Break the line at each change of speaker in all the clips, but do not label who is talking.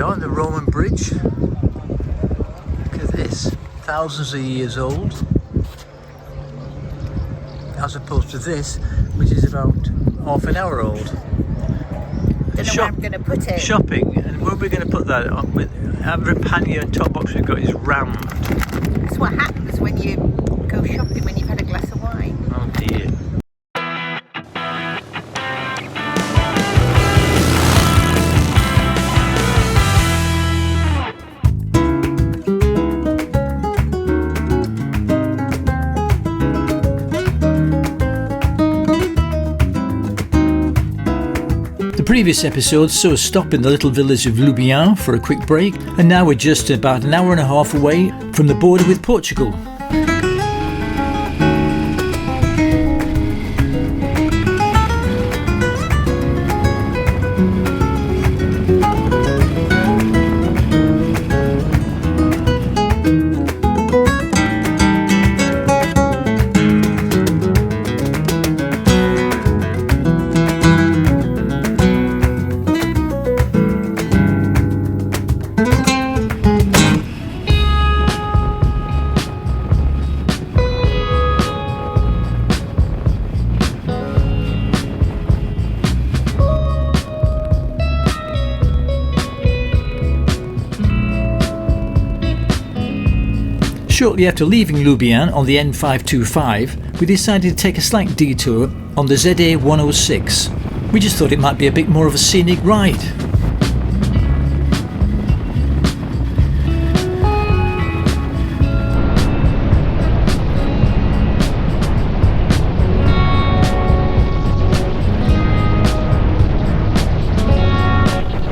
On the Roman bridge. Look at this, thousands of years old, as opposed to this, which is about half an hour old.
Don't know where I'm going to put it.
Shopping, and where are we going to put that? With every pannier and top box we've got is round.
That's what happens when you go shopping when you've had a glass of wine.
Oh dear. The previous episode saw us stop in the little village of Lubian for a quick break, and now we're just about an hour and a half away from the border with Portugal. Shortly after leaving Lubian on the N525, we decided to take a slight detour on the ZA 106. We just thought it might be a bit more of a scenic ride.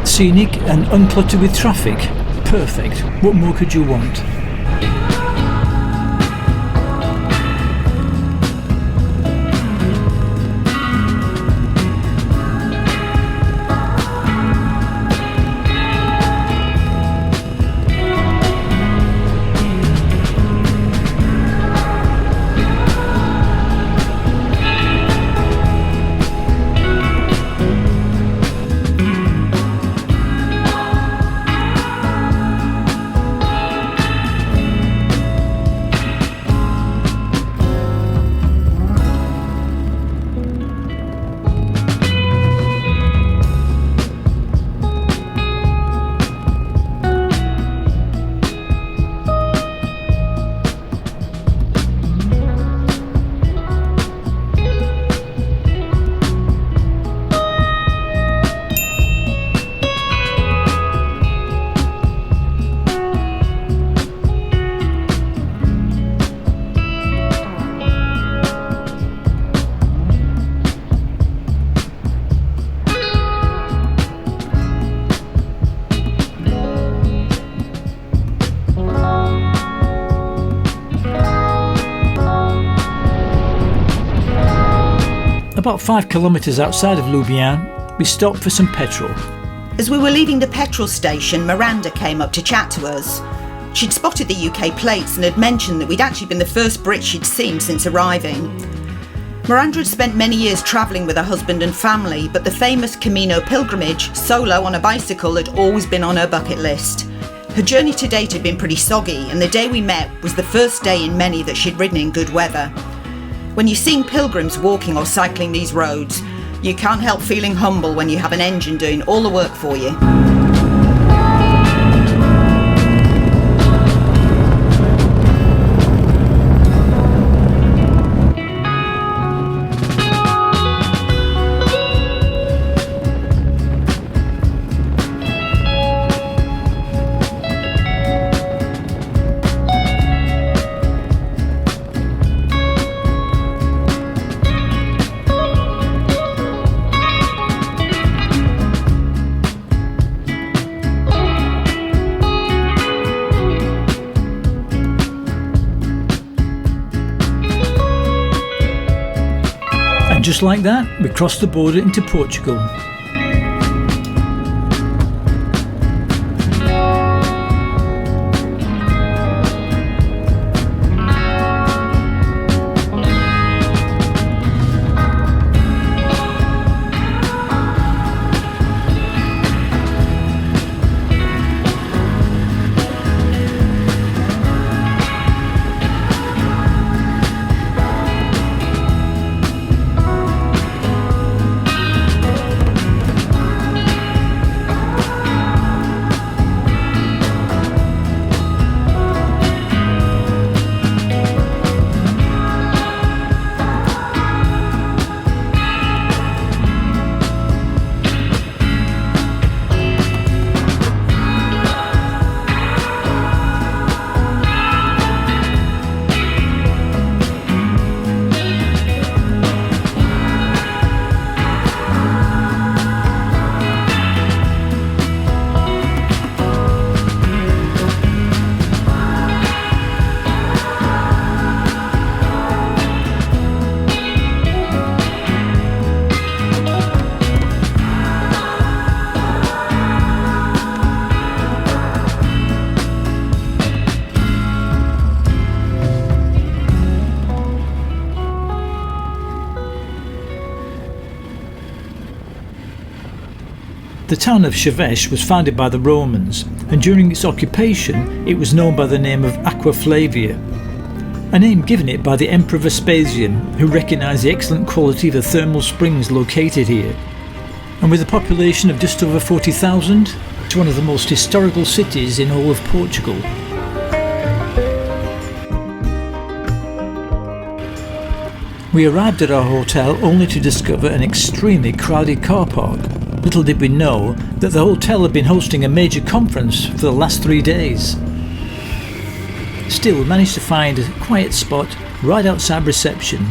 Scenic and uncluttered with traffic. Perfect. What more could you want? About 5 kilometres outside of Lubian, we stopped for some petrol.
As we were leaving the petrol station, Miranda came up to chat to us. She'd spotted the UK plates and had mentioned that we'd actually been the first Brit she'd seen since arriving. Miranda had spent many years travelling with her husband and family, but the famous Camino pilgrimage, solo on a bicycle, had always been on her bucket list. Her journey to date had been pretty soggy, and the day we met was the first day in many that she'd ridden in good weather. When you're seeing pilgrims walking or cycling these roads, you can't help feeling humble when you have an engine doing all the work for you.
Just like that, we crossed the border into Portugal. The town of Chaves was founded by the Romans, and during its occupation it was known by the name of Aqua Flaviae, a name given it by the Emperor Vespasian, who recognised the excellent quality of the thermal springs located here. And with a population of just over 40,000, it's one of the most historical cities in all of Portugal. We arrived at our hotel only to discover an extremely crowded car park. Little did we know that the hotel had been hosting a major conference for the last 3 days. Still, we managed to find a quiet spot right outside reception.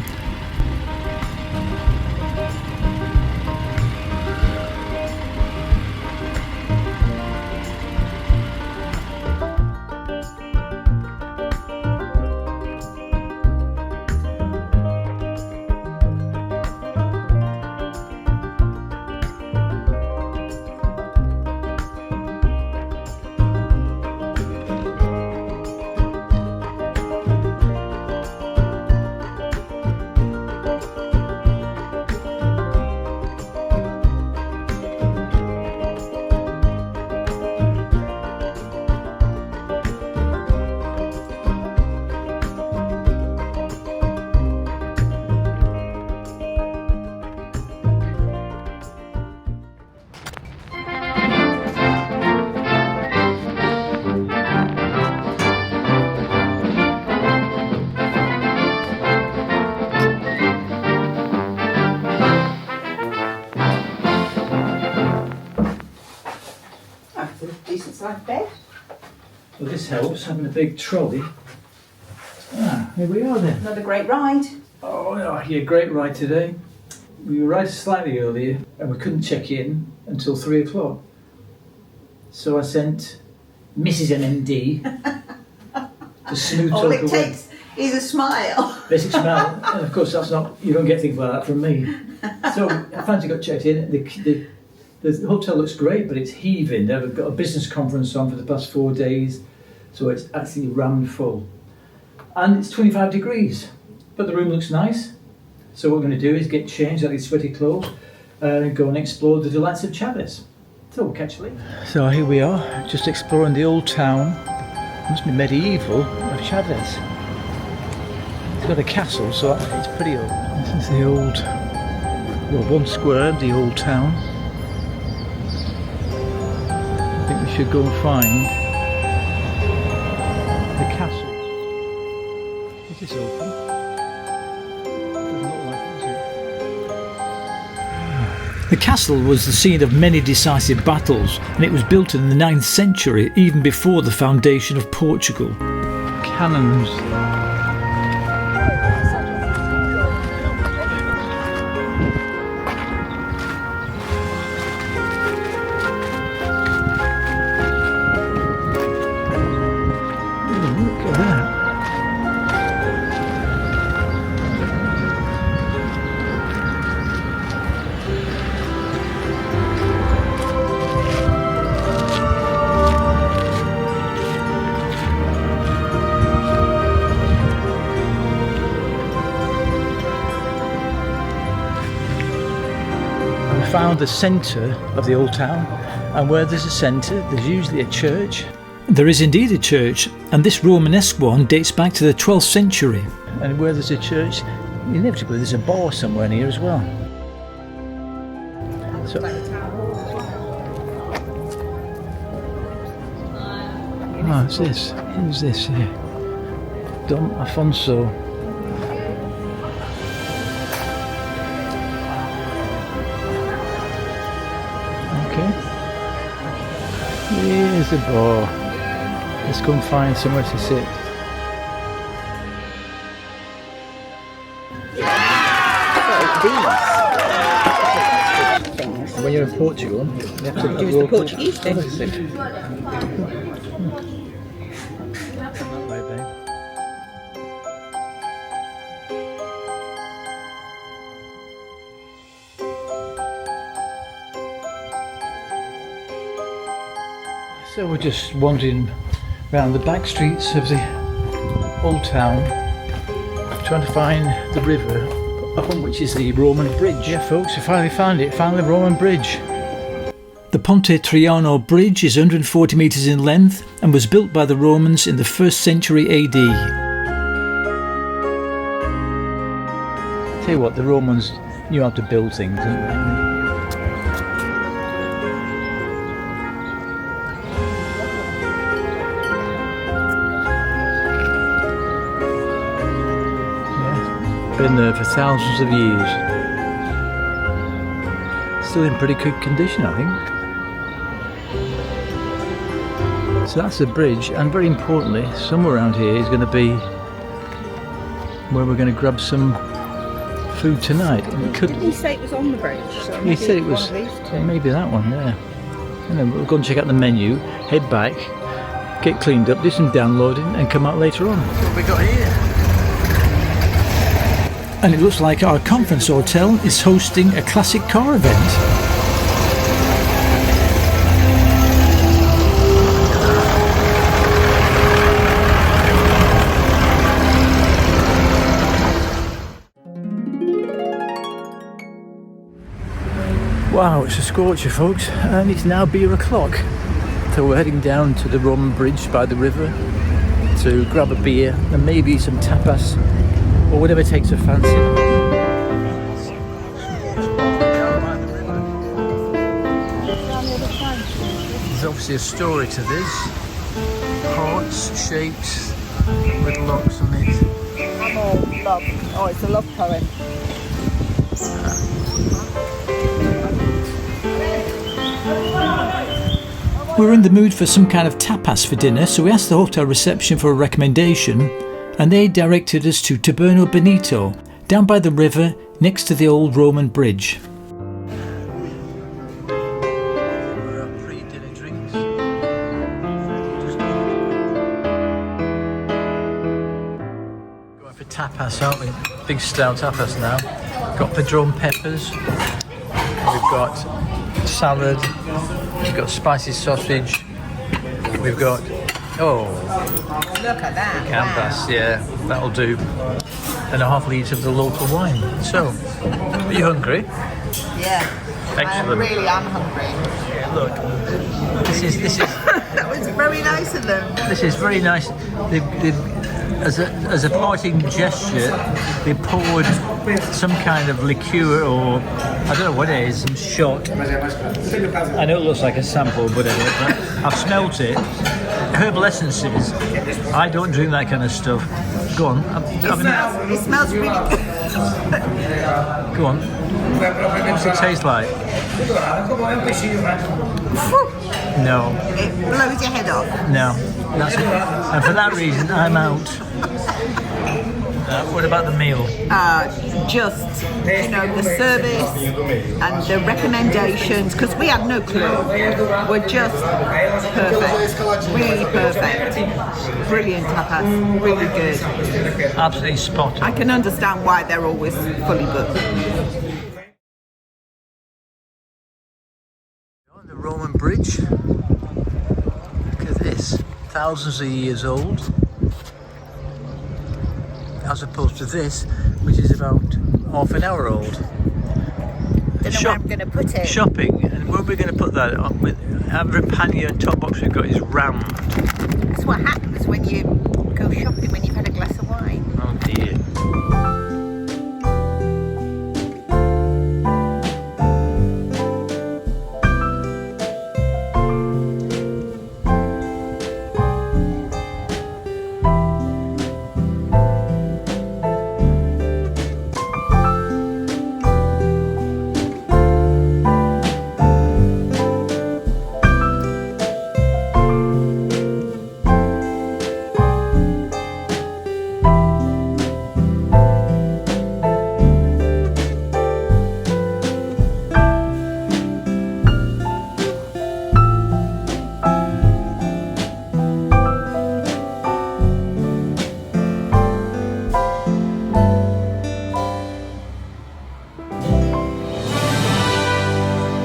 Decent sized bed.
Well, this helps, having a big trolley. Here we are then.
Another great ride.
Oh yeah, great ride today. We arrived slightly earlier and we couldn't check in until 3 o'clock. So I sent Mrs. MMD to smooth talk away.
All it takes is a smile.
Basic smile, and of course that's not, you don't get things like that from me. So I finally got checked in. The hotel looks great, but it's heaving. They've got a business conference on for the past 4 days, so it's actually rammed full. And it's 25 degrees, but the room looks nice. So what we're going to do is get changed out of these sweaty clothes and go and explore the delights of Chaves. So we'll catch you later. So here we are, just exploring the old town, must be medieval, of Chaves. It's got a castle, so it's pretty old. This is the old, well, one square of the old town. I think we should go and find the castle. Is this open? Doesn't look like it, is it? The castle was the scene of many decisive battles, and it was built in the 9th century, even before the foundation of Portugal. Cannons. Found the centre of the old town, and where there's a centre there's usually a church. There is indeed a church, and this Romanesque one dates back to the 12th century. And where there's a church, inevitably there's a bar somewhere near as well. So, what's this? Who's this here? Dom Afonso. Here's a bar. Let's go and find somewhere to sit. When you're in Portugal, you have to
use the Portuguese thing.
So we're just wandering around the back streets of the old town, trying to find the river upon which is the Roman bridge. Yeah folks, we finally found it, found the Roman bridge. The Ponte Triano Bridge is 140 metres in length and was built by the Romans in the 1st century AD. Tell you what, the Romans knew how to build things, didn't they? Been there for thousands of years. Still in pretty good condition, I think. So that's the bridge, and very importantly, somewhere around here is going to be where we're going to grab some food tonight. And it could.
Didn't he say it was on the bridge? So
he said it was. Maybe that one there. And then we'll go and check out the menu, head back, get cleaned up, do some downloading, and come out later on. That's what we got here. And it looks like our conference hotel is hosting a classic car event. Wow, it's a scorcher, folks, and it's now beer o'clock. So we're heading down to the Roman bridge by the river to grab a beer and maybe some tapas, or whatever takes a fancy. There's obviously a story to this. Hearts shaped with locks on it.
I'm all love. Oh, it's a love poem.
We were in the mood for some kind of tapas for dinner, so we asked the hotel reception for a recommendation, and they directed us to Taberno Benito, down by the river next to the old Roman bridge. Pre-dinner drinks. Going for tapas, aren't we? Big style tapas now. Got padron peppers. We've got salad. We've got spicy sausage. We've got
Look at that.
Canvas,
wow.
yeah, that'll do. And a half litre of the local wine. So, are you hungry?
Yeah.
Excellent.
I really am hungry.
Look, this is
That was very nice of them.
this is very nice. As a parting gesture, they poured some kind of liqueur, or I don't know what it is, some shot. I know it looks like a sample, whatever, but I've smelt it. Herbal essences. I don't drink that kind of stuff. Go on.
It smells really good.
Go on. What's it taste like? No.
It blows your head off.
No. And for that reason, I'm out. What about the meal?
Just, the service and the recommendations, because we had no clue, were just perfect. Really perfect. Brilliant tapas. Really good.
Absolutely spot on.
I can understand why they're always fully booked.
On the Roman bridge. Look at this. Thousands of years old. As opposed to this, which is about half an hour old.
Don't know where I'm going to put it.
Shopping, and where are we going to put that on? With every pannier and top box we've got is round.
That's what happens when you go shopping when you've had a glass of wine.
Oh dear.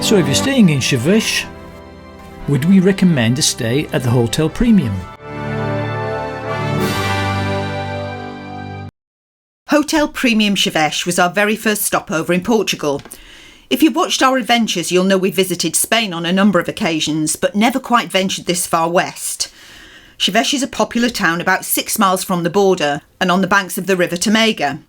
So if you're staying in Chaves, would we recommend a stay at the Hotel Premium?
Hotel Premium Chaves was our very first stopover in Portugal. If you've watched our adventures, you'll know we visited Spain on a number of occasions, but never quite ventured this far west. Chaves is a popular town about 6 miles from the border and on the banks of the River Tamega.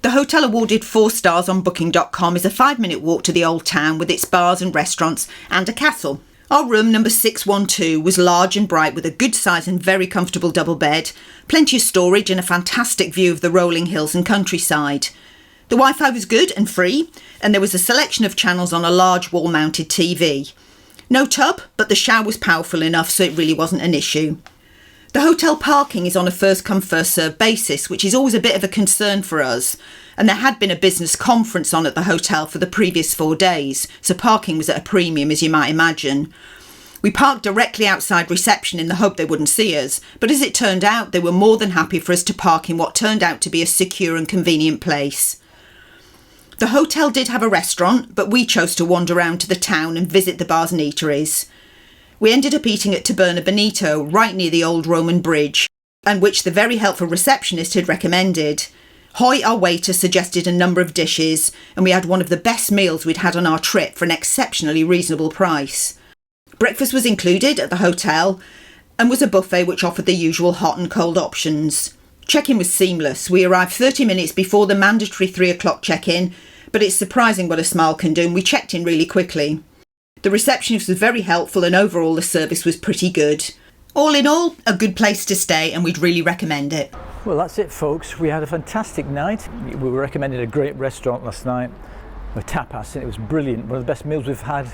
The hotel, awarded 4 stars on booking.com, is a 5-minute walk to the old town with its bars and restaurants and a castle. Our room, number 612, was large and bright with a good size and very comfortable double bed, plenty of storage and a fantastic view of the rolling hills and countryside. The Wi-Fi was good and free, and there was a selection of channels on a large wall-mounted TV. No tub, but the shower was powerful enough so it really wasn't an issue. The hotel parking is on a first-come, first-served basis, which is always a bit of a concern for us, and there had been a business conference on at the hotel for the previous 4 days, so parking was at a premium, as you might imagine. We parked directly outside reception in the hope they wouldn't see us, but as it turned out, they were more than happy for us to park in what turned out to be a secure and convenient place. The hotel did have a restaurant, but we chose to wander around to the town and visit the bars and eateries. We ended up eating at Taberna Benito, right near the old Roman bridge, and which the very helpful receptionist had recommended. Hoy, our waiter, suggested a number of dishes, and we had one of the best meals we'd had on our trip for an exceptionally reasonable price. Breakfast was included at the hotel and was a buffet which offered the usual hot and cold options. Check-in was seamless. We arrived 30 minutes before the mandatory 3 o'clock check-in, but it's surprising what a smile can do, and we checked in really quickly. The receptionist was very helpful and overall the service was pretty good. All in all, a good place to stay and we'd really recommend it.
Well, that's it, folks. We had a fantastic night. We were recommended a great restaurant last night with tapas, and it was brilliant. One of the best meals we've had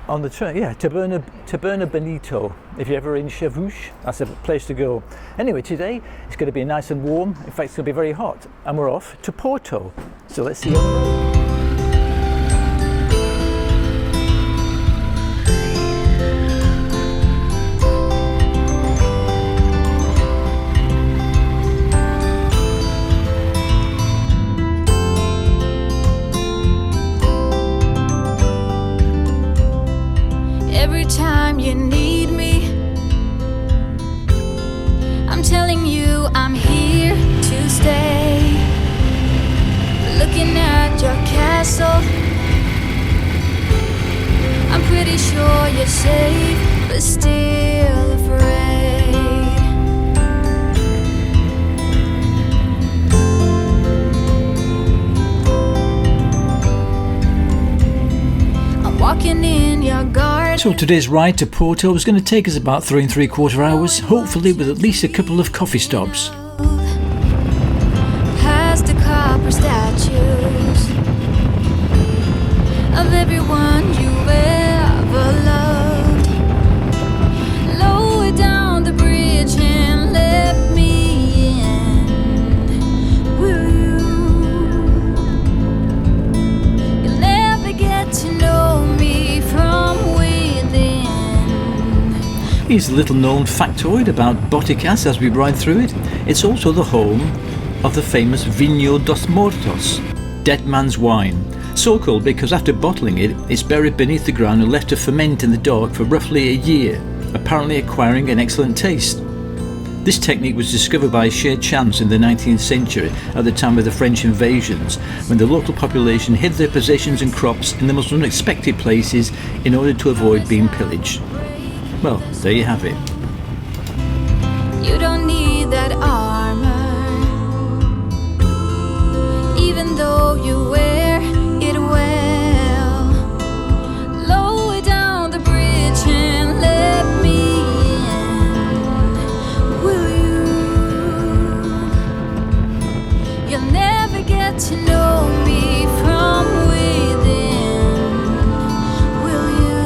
on the trip. Yeah, Taberna Benito. If you're ever in Chaves, that's a place to go. Anyway, today it's going to be nice and warm. In fact, it's going to be very hot, and we're off to Porto. So let's see.
Every time you need me, I'm telling you I'm here to stay. Looking at your castle, I'm pretty sure you're safe, but still afraid. I'm walking in your garden.
So today's ride to Porto is going to take us about 3 3/4 hours, hopefully with at least a couple of coffee stops.
Past the copper statues of everyone you ever loved. Lower down the bridge and let me in. Will you? You'll never get to know me from within.
Here's a little known factoid about Boticas as we ride through it. It's also the home of the famous Vinho dos Mortos, dead man's wine. So called because after bottling it, it's buried beneath the ground and left to ferment in the dark for roughly a year, apparently acquiring an excellent taste. This technique was discovered by sheer chance in the 19th century at the time of the French invasions, when the local population hid their possessions and crops in the most unexpected places in order to avoid being pillaged. Well, there you have it.
You don't need that armor, even though you wear it well. Lower down the bridge and let me in. Will you? You'll never get to know me from within. Will you?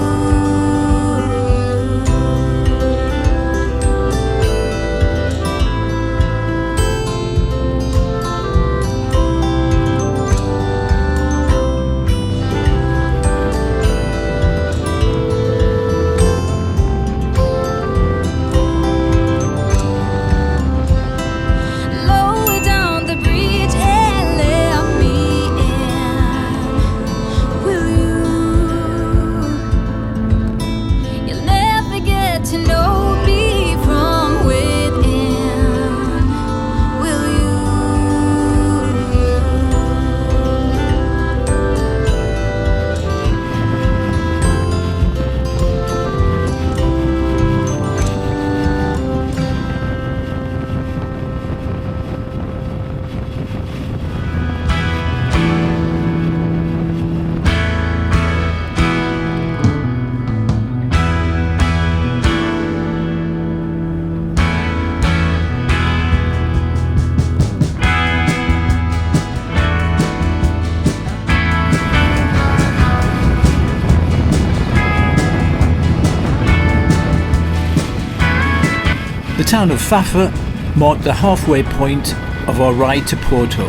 The town of Fafe marked the halfway point of our ride to Porto.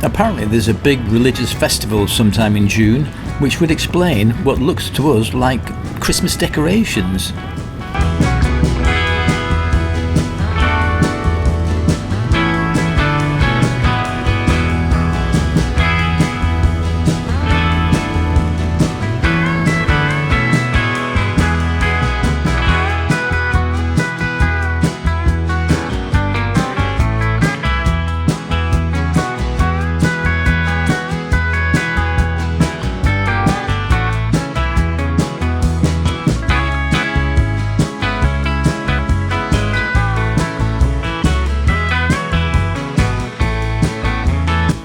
Apparently there's a big religious festival sometime in June, which would explain what looks to us like Christmas decorations.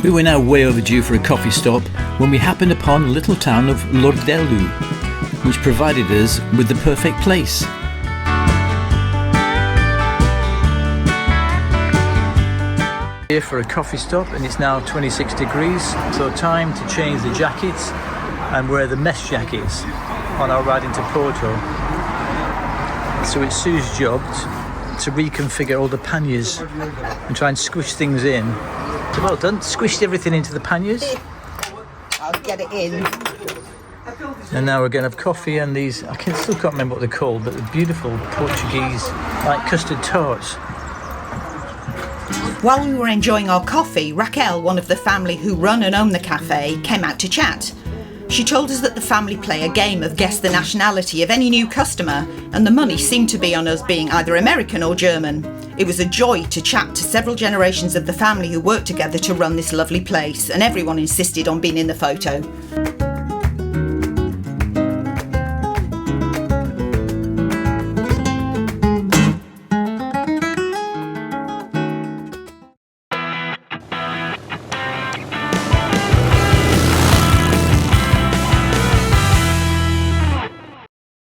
We were now way overdue for a coffee stop when we happened upon the little town of Lordelo, which provided us with the perfect place. Here for a coffee stop, and it's now 26 degrees, so time to change the jackets and wear the mesh jackets on our ride into Porto. So it's Sue's job to reconfigure all the panniers and try and squish things in. So well done, squished everything into the panniers.
I'll get it in.
And now we're going to have coffee and these, I still can't remember what they're called, but the beautiful Portuguese like custard tarts.
While we were enjoying our coffee, Raquel, one of the family who run and own the cafe, came out to chat. She told us that the family play a game of guess the nationality of any new customer, and the money seemed to be on us being either American or German. It was a joy to chat to several generations of the family who work together to run this lovely place, and everyone insisted on being in the photo.